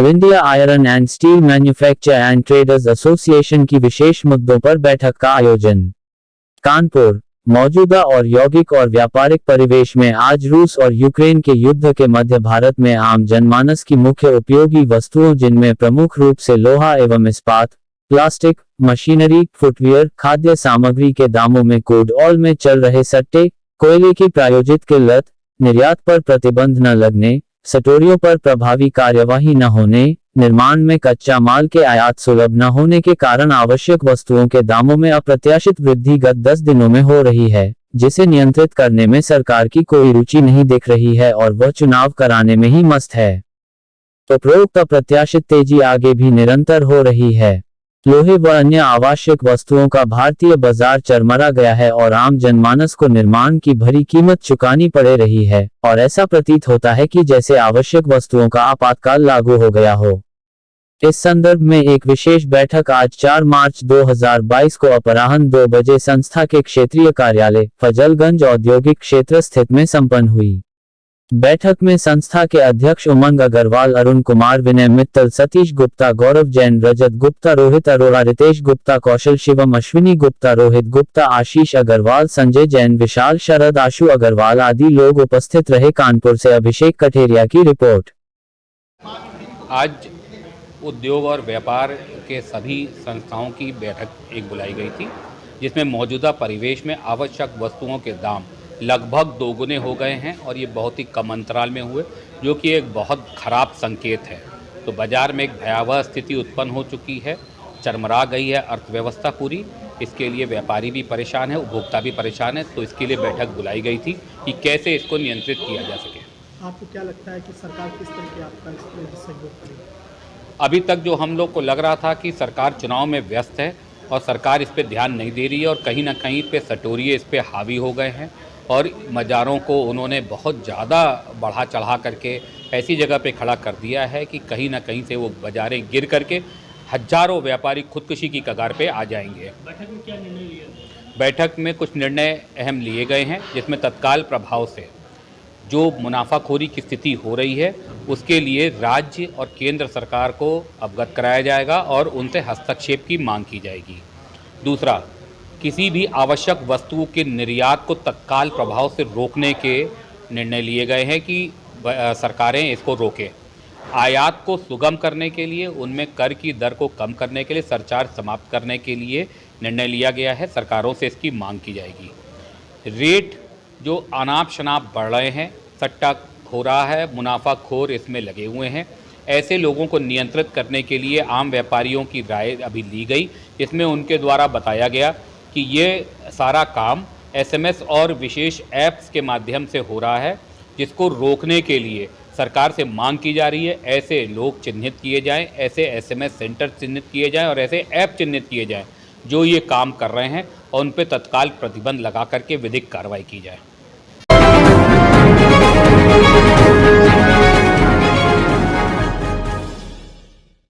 India iron and steel manufacture and traders association की विशेष मुद्दों पर बैठक का आयोजन। कानपुर। मौजूदा और यौगिक और व्यापारिक परिवेश में आज रूस और यूक्रेन के युद्ध के मध्य भारत में आम जनमानस की मुख्य उपयोगी वस्तुओं, जिनमें प्रमुख रूप से लोहा एवं इस्पात, प्लास्टिक, मशीनरी, फुटवियर, खाद्य सामग्री के दामों में क्रूड ऑयल में चल रहे सट्टे, कोयले की प्रायोजित किल्लत, निर्यात पर प्रतिबंध न लगने, सटोरियों पर प्रभावी कार्यवाही न होने, निर्माण में कच्चा माल के आयात सुलभ न होने के कारण आवश्यक वस्तुओं के दामों में अप्रत्याशित वृद्धि गत 10 दिनों में हो रही है, जिसे नियंत्रित करने में सरकार की कोई रुचि नहीं दिख रही है और वह चुनाव कराने में ही मस्त है। उपरोक्त अप्रत्याशित तेजी आगे भी निरंतर हो रही है। लोहे व अन्य आवश्यक वस्तुओं का भारतीय बाजार चरमरा गया है और आम जनमानस को निर्माण की भरी कीमत चुकानी पड़ रही है, और ऐसा प्रतीत होता है कि जैसे आवश्यक वस्तुओं का आपातकाल लागू हो गया हो। इस संदर्भ में एक विशेष बैठक आज 4 मार्च 2022 को अपराह्न 2 बजे संस्था के क्षेत्रीय कार्यालय फजलगंज औद्योगिक क्षेत्र स्थित में संपन्न हुई। बैठक में संस्था के अध्यक्ष उमंग अग्रवाल, अरुण कुमार, विनय मित्तल, सतीश गुप्ता, गौरव जैन, रजत गुप्ता, रोहित अरोड़ा, रितेश गुप्ता, कौशल शिवम, अश्विनी गुप्ता, रोहित गुप्ता, आशीष अग्रवाल, संजय जैन, विशाल शरद, आशु अग्रवाल आदि लोग उपस्थित रहे। कानपुर से अभिषेक कठेरिया की रिपोर्ट। आज उद्योग और व्यापार के सभी संस्थाओं की बैठक एक बुलाई गई थी, जिसमें मौजूदा परिवेश में आवश्यक वस्तुओं के दाम लगभग दोगुने हो गए हैं और ये बहुत ही कम अंतराल में हुए, जो कि एक बहुत खराब संकेत है। तो बाज़ार में एक भयावह स्थिति उत्पन्न हो चुकी है, चरमरा गई है अर्थव्यवस्था पूरी। इसके लिए व्यापारी भी परेशान है, उपभोक्ता भी परेशान है। तो इसके लिए बैठक बुलाई गई थी कि कैसे इसको नियंत्रित किया जा सके। आपको क्या लगता है कि सरकार किस तरह की आपका इसमें सहयोग करेगी? अभी तक जो हम लोग को लग रहा था कि सरकार चुनाव में व्यस्त है और सरकार इस पर ध्यान नहीं दे रही है, और कहीं ना कहीं पे सटोरिये इस पर हावी हो गए हैं और बाज़ारों को उन्होंने बहुत ज़्यादा बढ़ा चढ़ा करके ऐसी जगह पे खड़ा कर दिया है कि कहीं ना कहीं से वो बाज़ारें गिर करके हजारों व्यापारी खुदकुशी की कगार पे आ जाएंगे। बैठक में क्या निर्णय लिया? बैठक में कुछ निर्णय अहम लिए गए हैं, जिसमें तत्काल प्रभाव से जो मुनाफाखोरी की स्थिति हो रही है उसके लिए राज्य और केंद्र सरकार को अवगत कराया जाएगा और उनसे हस्तक्षेप की मांग की जाएगी। दूसरा, किसी भी आवश्यक वस्तु के निर्यात को तत्काल प्रभाव से रोकने के निर्णय लिए गए हैं कि सरकारें इसको रोकें। आयात को सुगम करने के लिए, उनमें कर की दर को कम करने के लिए, सरचार्ज समाप्त करने के लिए निर्णय लिया गया है। सरकारों से इसकी मांग की जाएगी। रेट जो अनाप शनाप बढ़ रहे हैं, सट्टा हो रहा है, मुनाफाखोर इसमें लगे हुए हैं, ऐसे लोगों को नियंत्रित करने के लिए आम व्यापारियों की राय अभी ली गई। इसमें उनके द्वारा बताया गया कि ये सारा काम एसएमएस और विशेष ऐप्स के माध्यम से हो रहा है, जिसको रोकने के लिए सरकार से मांग की जा रही है। ऐसे लोग चिन्हित किए जाएं, ऐसे एसएमएस सेंटर चिन्हित किए जाएं और ऐसे ऐप चिन्हित किए जाएं जो ये काम कर रहे हैं, और उन पर तत्काल प्रतिबंध लगा करके विधिक कार्रवाई की जाए।